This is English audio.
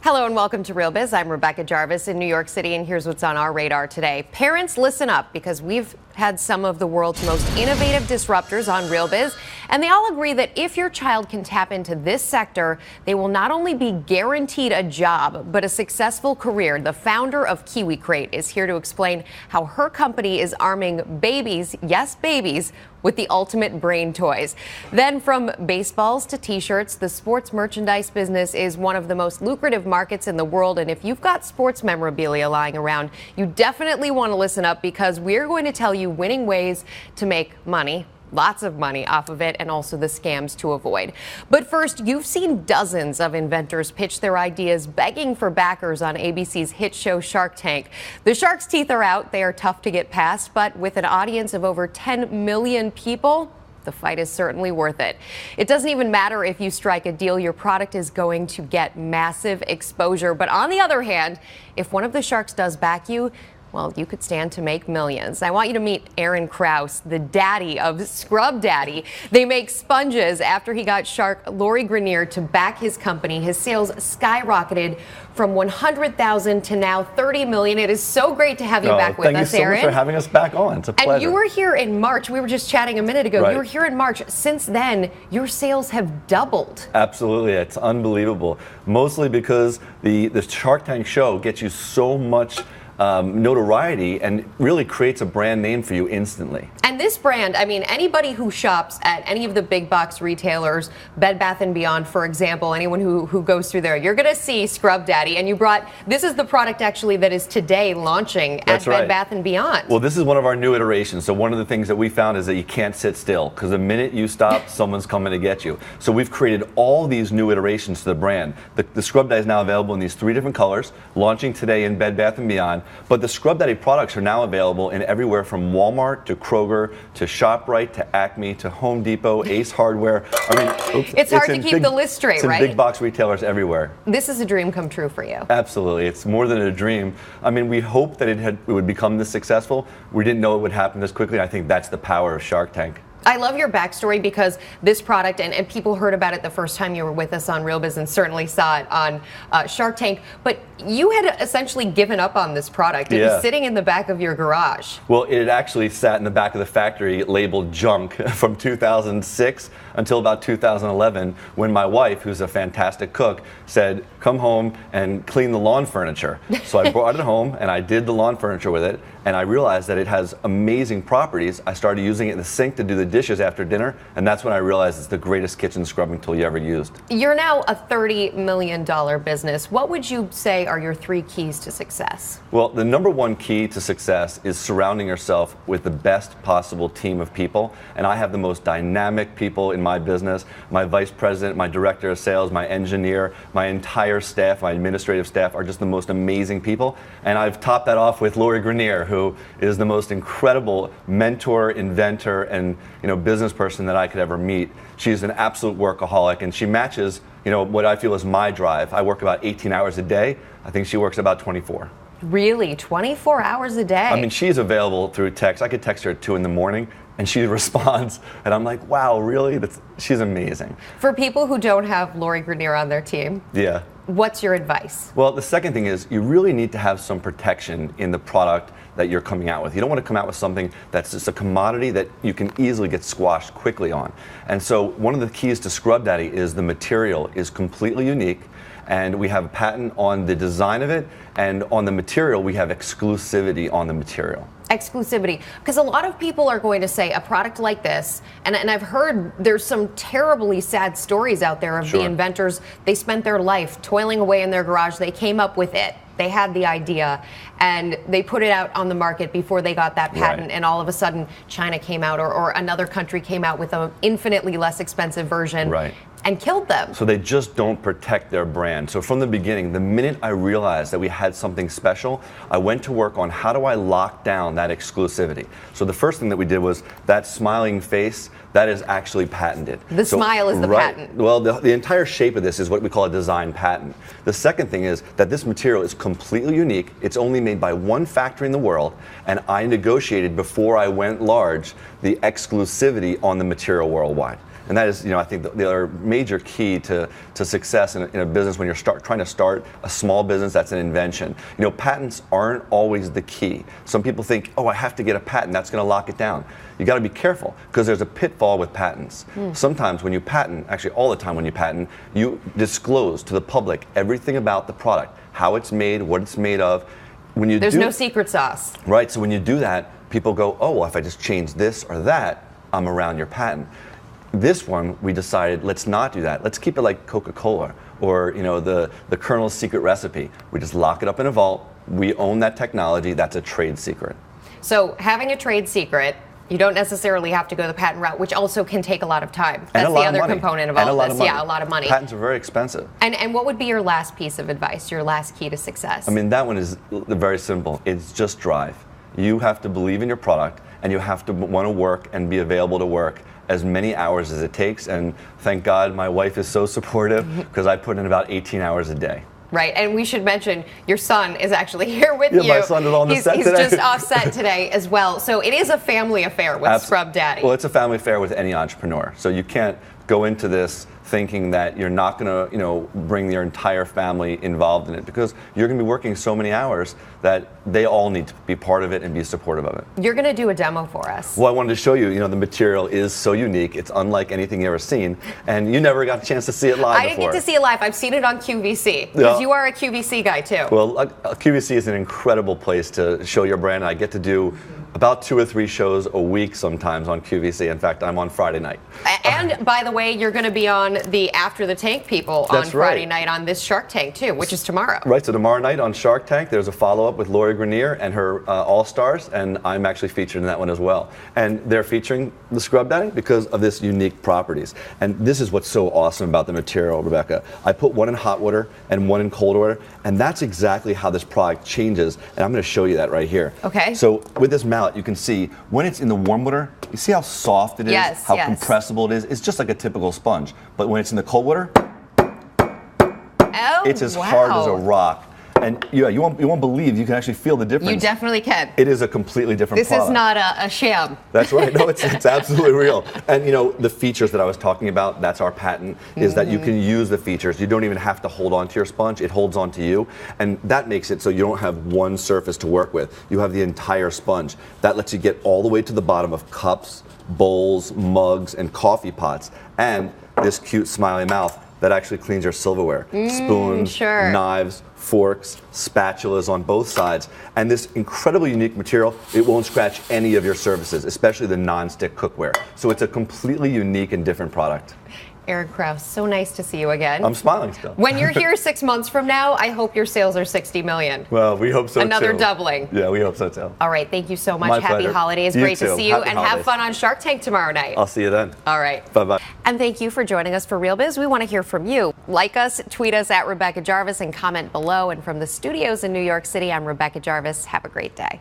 Hello and welcome to Real Biz. I'm Rebecca Jarvis in New York City, and here's what's on our radar today. Parents, listen up, because we've had some of the world's most innovative disruptors on Real Biz, and they all agree that if your child can tap into this sector, they will not only be guaranteed a job, but a successful career. The founder of Kiwi Crate is here to explain how her company is arming babies, yes, babies, with the ultimate brain toys. Then from baseballs to t-shirts, the sports merchandise business is one of the most lucrative markets in the world. And if you've got sports memorabilia lying around, you definitely want to listen up, because we're going to tell you winning ways to make money. Lots of money off of it, and also the scams to avoid. But first, you've seen dozens of inventors pitch their ideas, begging for backers on ABC's hit show Shark Tank. The sharks' teeth are out. They are tough to get past, but with an audience of over 10 million people, the fight is certainly worth it. It doesn't even matter if you strike a deal, your product is going to get massive exposure. But on the other hand, if one of the sharks does back you, well, you could stand to make millions. I want you to meet Aaron Krause, the daddy of Scrub Daddy. They make sponges. After he got shark Lori Grenier to back his company, his sales skyrocketed from 100,000 to now 30 million. It is so great to have you back with us, Aaron. Thank you so much for having us back on. It's a pleasure. And you were here in March. We were just chatting a minute ago. Right. You were here in March. Since then, your sales have doubled. Absolutely. It's unbelievable. Mostly because the Shark Tank show gets you so much notoriety and really creates a brand name for you instantly. And this brand, I mean, anybody who shops at any of the big box retailers, Bed Bath & Beyond, for example, anyone who goes through there, you're going to see Scrub Daddy. And you brought, this is the product actually that is today launching at Bed Bath & Beyond. Well, this is one of our new iterations. So one of the things that we found is that you can't sit still, because the minute you stop, someone's coming to get you. So we've created all these new iterations to the brand. The Scrub Daddy is now available in these 3 different colors, launching today in Bed Bath & Beyond. But the Scrub Daddy products are now available in everywhere from Walmart to Kroger to ShopRite to Acme to Home Depot, Ace Hardware. I mean, it's hard to keep the list straight, right? It's in big box retailers everywhere. This is a dream come true for you. Absolutely. It's more than a dream. I mean, we hoped that it would become this successful. We didn't know it would happen this quickly. I think that's the power of Shark Tank. I love your backstory, because this product, and people heard about it the first time you were with us on Real Biz, and certainly saw it on Shark Tank, but you had essentially given up on this product. It was sitting in the back of your garage. Well, it actually sat in the back of the factory labeled junk from 2006 until about 2011, when my wife, who's a fantastic cook, said, come home and clean the lawn furniture. So I brought it home and I did the lawn furniture with it, and I realized that it has amazing properties. I started using it in the sink to do the dishes after dinner, and that's when I realized it's the greatest kitchen scrubbing tool you ever used. You're now a $30 million business. What would you say are your 3 keys to success? Well, the number 1 key to success is surrounding yourself with the best possible team of people, and I have the most dynamic people in my business. My vice president, my director of sales, my engineer, my entire staff, my administrative staff are just the most amazing people, and I've topped that off with Lori Grenier, who is the most incredible mentor, inventor, and business person that I could ever meet. She's an absolute workaholic, and she matches what I feel is my drive. I work about 18 hours a day. I think she works about 24. Really? 24 hours a day? I mean, she's available through text. I could text her at 2 in the morning, and she responds, and I'm like, wow, really? She's amazing. For people who don't have Lori Grenier on their team, what's your advice? Well, the second thing is you really need to have some protection in the product that you're coming out with. You don't want to come out with something that's just a commodity that you can easily get squashed quickly on. And so one of the keys to Scrub Daddy is the material is completely unique, and we have a patent on the design of it, and on the material we have exclusivity on the material. Exclusivity, because a lot of people are going to say a product like this, and I've heard there's some terribly sad stories out there of the inventors. They spent their life toiling away in their garage. They came up with it. They had the idea, and they put it out on the market before they got that patent, and all of a sudden China came out, or another country came out with an infinitely less expensive version. And killed them. So they just don't protect their brand. So from the beginning, the minute I realized that we had something special, I went to work on how do I lock down that exclusivity. So the first thing that we did was that smiling face, that is actually patented. The smile is the patent. Well, the entire shape of this is what we call a design patent. The second thing is that this material is completely unique. It's only made by 1 factory in the world, and I negotiated before I went large the exclusivity on the material worldwide. And that is, I think the other major key to success in a business when you're trying to start a small business that's an invention. Patents aren't always the key. Some people think, oh, I have to get a patent, that's going to lock it down. You got to be careful because there's a pitfall with patents. Sometimes when you patent, actually all the time when you patent, you disclose to the public everything about the product, how it's made, what it's made of. There's no secret sauce. Right, so when you do that, people go, oh, well, if I just change this or that, I'm around your patent. This one, we decided, let's not do that. Let's keep it like Coca-Cola or the Colonel's secret recipe. We just lock it up in a vault. We own that technology. That's a trade secret. So having a trade secret, you don't necessarily have to go the patent route, which also can take a lot of time. That's the other component of all this. Yeah, a lot of money. Patents are very expensive. And what would be your last piece of advice, your last key to success? I mean, that one is very simple. It's just drive. You have to believe in your product, and you have to want to work and be available to work as many hours as it takes. And thank God my wife is so supportive because I put in about 18 hours a day. Right, and we should mention your son is actually here with you. My son is on the set today. He's just off set today as well. So it is a family affair with Scrub Daddy. Well, it's a family affair with any entrepreneur. So you can't go into this thinking that you're not going to, bring your entire family involved in it because you're going to be working so many hours that they all need to be part of it and be supportive of it. You're going to do a demo for us. Well, I wanted to show you, the material is so unique. It's unlike anything you've ever seen, and you never got a chance to see it live before. I didn't get to see it live. I've seen it on QVC because you are a QVC guy too. Well, QVC is an incredible place to show your brand. I get to do about 2 or 3 shows a week sometimes on QVC. In fact, I'm on Friday night. And by the way, you're going to be on the After the Tank people on Friday night on this Shark Tank too, which is tomorrow. Right, so tomorrow night on Shark Tank, there's a follow-up with Lori Grenier and her All-Stars, and I'm actually featured in that one as well. And they're featuring the Scrub Daddy because of this unique properties. And this is what's so awesome about the material, Rebecca. I put one in hot water and one in cold water, and that's exactly how this product changes. And I'm going to show you that right here. Okay. So with this mallet, you can see when it's in the warm water, you see how soft it is, how compressible it is. It's just like a typical sponge. But when it's in the cold water, it's as hard as a rock. And you won't believe, you can actually feel the difference. You definitely can. It is a completely different product. This is not a sham. That's right. No, it's absolutely real. And the features that I was talking about, that's our patent, is that you can use the features. You don't even have to hold on to your sponge. It holds on to you. And that makes it so you don't have one surface to work with. You have the entire sponge. That lets you get all the way to the bottom of cups, bowls, mugs, and coffee pots. And this cute smiley mouth that actually cleans your silverware. Spoons, knives, forks, spatulas on both sides. And this incredibly unique material, it won't scratch any of your surfaces, especially the non-stick cookware. So it's a completely unique and different product. Eric Krause, so nice to see you again. I'm smiling still. When you're here 6 months from now, I hope your sales are 60 million. Well, we hope so too. Another doubling. Yeah, we hope so too. All right, thank you so much. My Happy pleasure. holidays. Great to see you. Happy and holidays. Have fun on Shark Tank tomorrow night. I'll see you then. All right. Bye-bye. And thank you for joining us for Real Biz. We want to hear from you. Like us, tweet us at Rebecca Jarvis, and comment below. And from the studios in New York City, I'm Rebecca Jarvis. Have a great day.